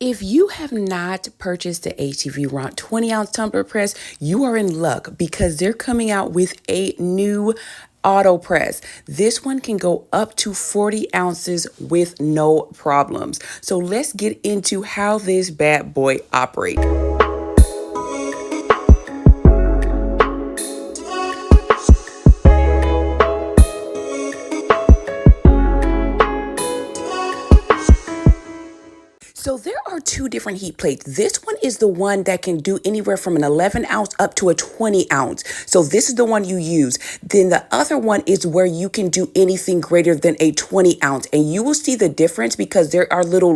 If you have not purchased the HTVRONT 20-ounce tumbler press, you are in luck because they're coming out with a new auto press. This one can go up to 40 ounces with no problems. So let's get into how this bad boy operates. So there are two different heat plates. This one is the one that can do anywhere from an 11 ounce up to a 20 ounce. So this is the one you use. Then the other one is where you can do anything greater than a 20 ounce. And you will see the difference because there are little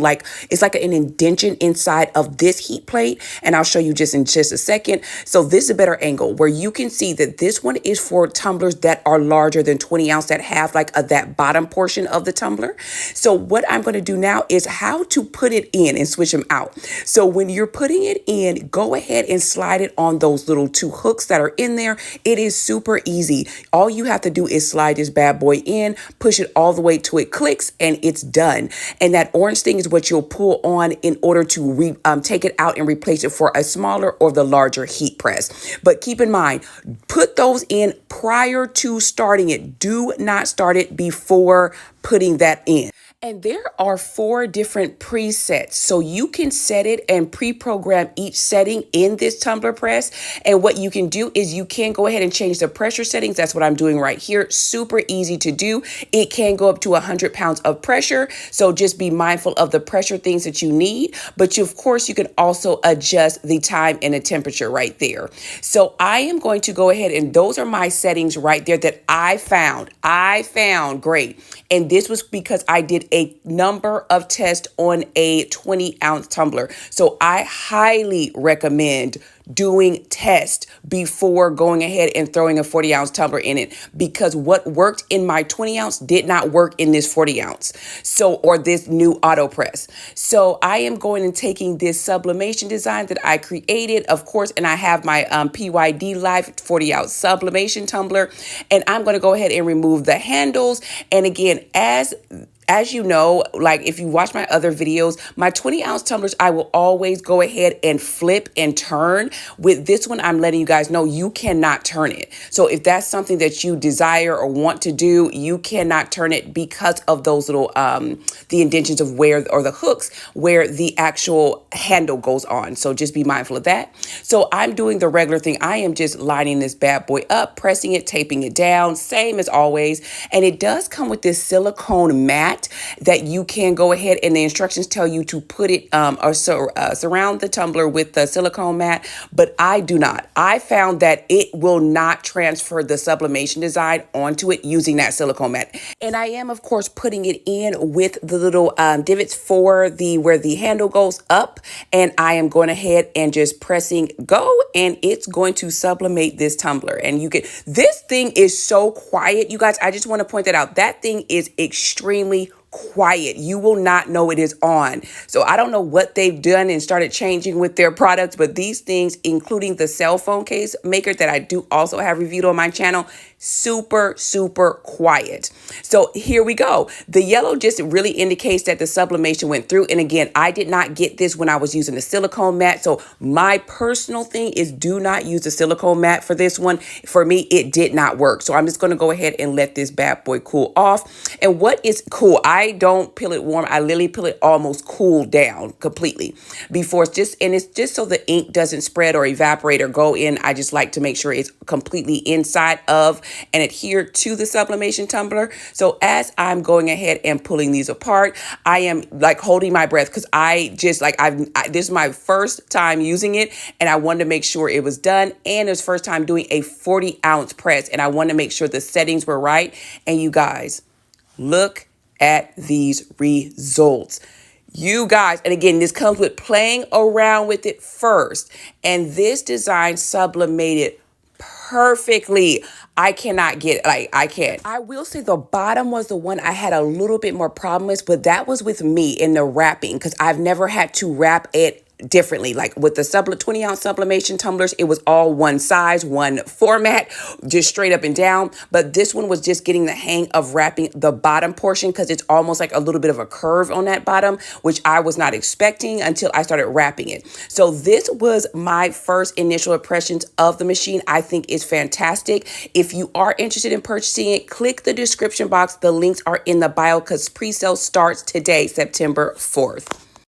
it's like an indentation inside of this heat plate. And I'll show you just in just a second. So this is a better angle where you can see that this one is for tumblers that are larger than 20 ounce that have that bottom portion of the tumbler. So what I'm going to do now is how to put it in and switch them out. So when you're putting it in, go ahead and slide it on those little two hooks that are in there. It is super easy. All you have to do is slide this bad boy in, push it all the way till it clicks, and it's done. And that orange thing is what you'll pull on in order to take it out and replace it for a smaller or the larger heat press. But keep in mind, put those in prior to starting it. Do not start it before putting that in. And there are 4 different presets. So you can set it and pre-program each setting in this tumbler press. And what you can do is you can go ahead and change the pressure settings. That's what I'm doing right here. Super easy to do. It can go up to 100 pounds of pressure. So just be mindful of the pressure things that you need. But of course, you can also adjust the time and the temperature right there. So I am going to go ahead and those are my settings right there that I found. Great. And this was because I did a number of tests on a 20-ounce tumbler. So I highly recommend doing tests before going ahead and throwing a 40-ounce tumbler in it, because what worked in my 20-ounce did not work in this 40-ounce. Or this new auto press. So I am going and taking this sublimation design that I created, of course, and I have my PYD Life 40-ounce sublimation tumbler, and I'm going to go ahead and remove the handles. And again, as you know, if you watch my other videos, my 20-ounce tumblers, I will always go ahead and flip and turn. With this one, I'm letting you guys know you cannot turn it. So if that's something that you desire or want to do, you cannot turn it because of those little, the indentions of or the hooks where the actual handle goes on. So just be mindful of that. So I'm doing the regular thing. I am just lining this bad boy up, pressing it, taping it down, same as always. And it does come with this silicone mat that you can go ahead and the instructions tell you to put it surround the tumbler with the silicone mat, but I do not. I found that it will not transfer the sublimation design onto it using that silicone mat. And I am, of course, putting it in with the little divots for where the handle goes up, and I am going ahead and just pressing go, and it's going to sublimate this tumbler. And this thing is so quiet, you guys. I just want to point that out. That thing is extremely quiet. You will not know it is on. So I don't know what they've done and started changing with their products, but these things, including the cell phone case maker that I do also have reviewed on my channel, super, super quiet. So here we go. The yellow just really indicates that the sublimation went through. And again, I did not get this when I was using the silicone mat. So my personal thing is do not use the silicone mat for this one. For me, it did not work. So I'm just going to go ahead and let this bad boy cool off. And what is cool, I don't peel it warm. I literally peel it almost cool down completely before it's just so the ink doesn't spread or evaporate or go in. I just like to make sure it's completely inside of and adhere to the sublimation tumbler. So as I'm going ahead and pulling these apart, I am holding my breath because this is my first time using it, and I wanted to make sure it was done. And it was first time doing a 40-ounce press, and I wanted to make sure the settings were right. And you guys, look at these results. You guys, and again, this comes with playing around with it first. And this design sublimated perfectly. I cannot get I can't. I will say the bottom was the one I had a little bit more problem with, but that was with me in the wrapping because I've never had to wrap it differently. Like with the 20-ounce sublimation tumblers, it was all one size, one format, just straight up and down. But this one was just getting the hang of wrapping the bottom portion because it's almost like a little bit of a curve on that bottom, which I was not expecting until I started wrapping it. So this was my first initial impressions of the machine. I think it's fantastic. If you are interested in purchasing it, click the description box. The links are in the bio because pre-sale starts today, September 4th.